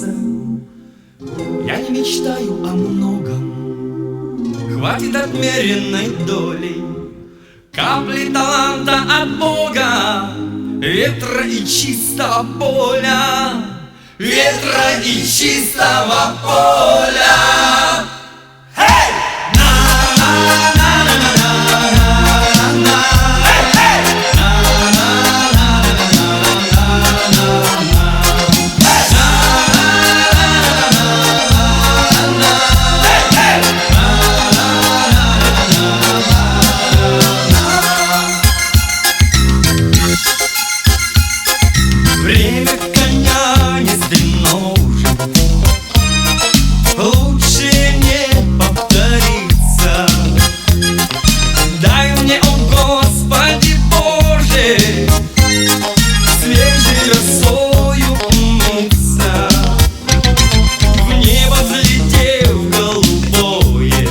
сердце. Я не мечтаю о многом, хватит отмеренной доли, капли таланта от Бога, ветра и чистого поля, ветра и чистого поля. Hey! Время коня не стреножит, лучше не повториться. Дай мне, о Господи Боже, свежей росою умыться, в небо взлетев голубое,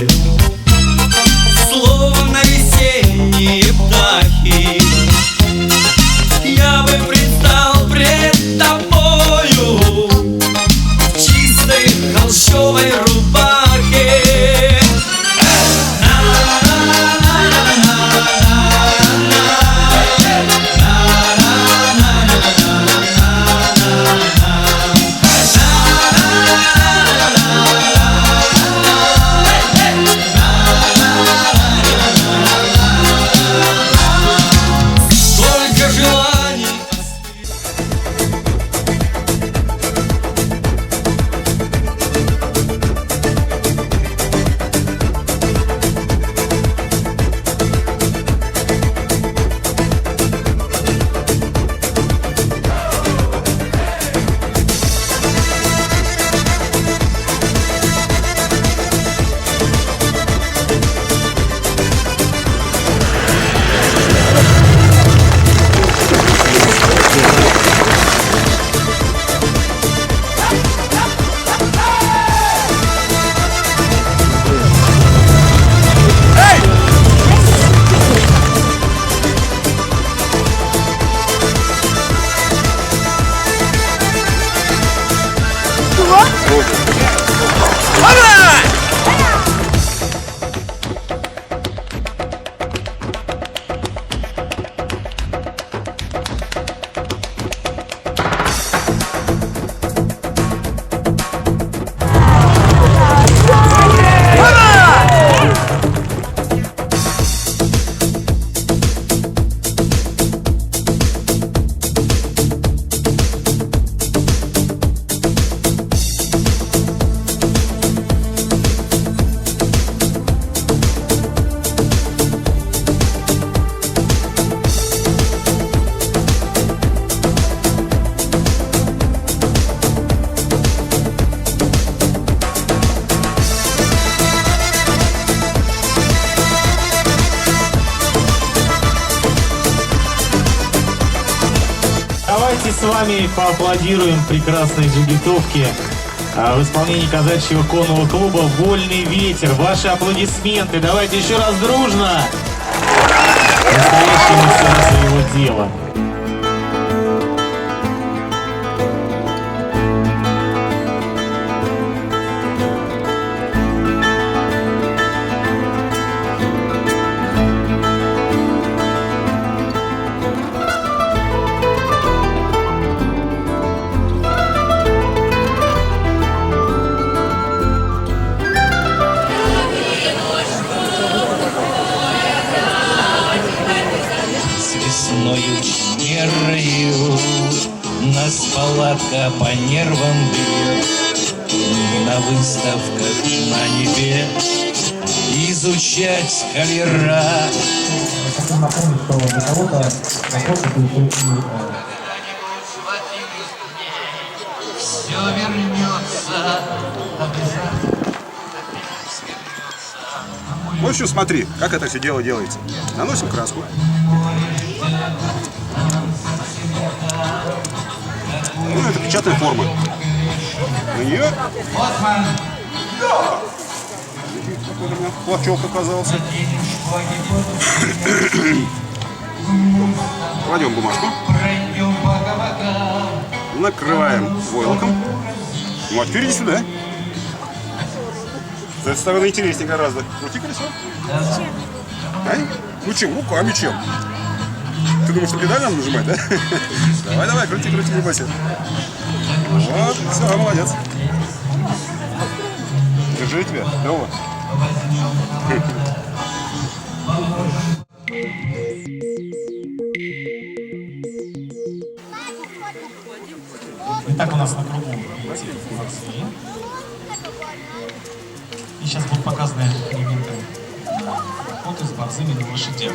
словно весенние птахи. Я бы предстал пред тобою в чистой холщовой рубахе. Сколько желаний. Давайте с вами поаплодируем прекрасной джигитовке в исполнении казачьего конного клуба «Вольный ветер». Ваши аплодисменты. Давайте еще раз дружно. Настоящий мастер своего дела. Весною чернею нас палатка по нервам бьет. На выставках на небе изучать калера. Хочу напомнить, что для кого-то все вернется. В общем, смотри, как это все дело делается. Наносим краску. Ну, это печатная форма. На нее... Какой у меня флажок оказался. Кладем бумажку. Накрываем войлоком. Ну, а теперь иди сюда. С этой стороны интереснее гораздо. Крути колесо. А? Ну чем? Руками чем? Ты думаешь, что педаль надо нажимать, да? Давай, давай, крути, крути, не бойся. Вот, все, молодец. Держи тебя, Лёва. Итак, у нас на кругу эти борцы. И сейчас будут показаны элементы охоты с борзыми на лошадях.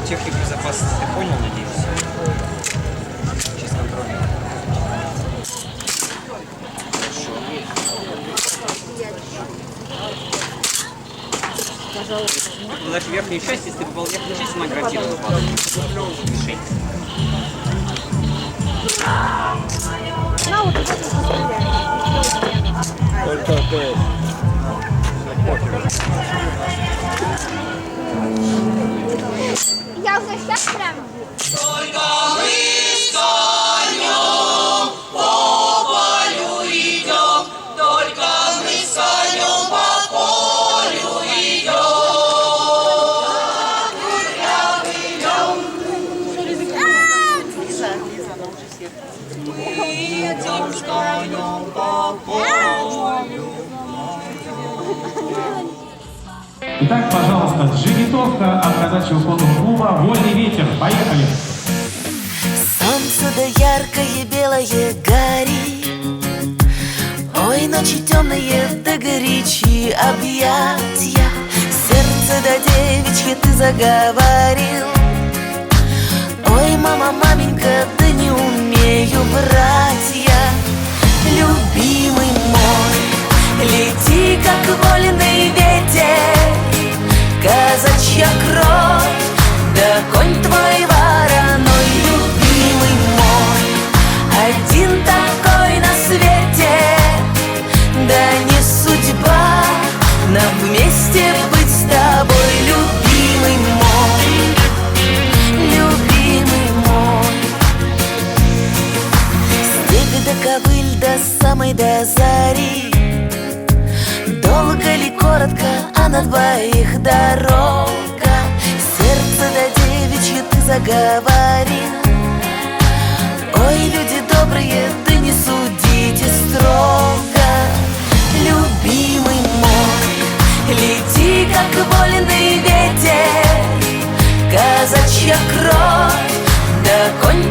Техник безопасности ты понял, надеюсь? Через контроль. Пожалуйста. Даже верхнюю часть, если ты попал в верхнюю часть, она гарантированно падает. Мишень. Только ты. Я уже сейчас прям. Только мы с конем по полю идем, только мы с конем по полю идем. Идем с конем по полю. Итак, пожалуйста, джигитовка от казачьего конного клуба «Вольный ветер». Поехали! Солнце да яркое белое горит, ой, ночи темные да горячие объятья. Сердце да девичье ты заговорил, ой, мама, маменька, да не умею врать я. Любимый мой, лети, как вольный ветер, казачья кровь, да конь твой вороной. Любимый мой, один такой на свете, да не судьба нам вместе быть с тобой. Любимый мой, любимый мой, степи до ковыль до самой до зари, долго ли, коротко, а на двоих дорога. Сердце да девичье ты заговорил, ой, люди добрые, да не судите строго. Любимый мой, лети, как вольный ветер, казачья кровь, да конь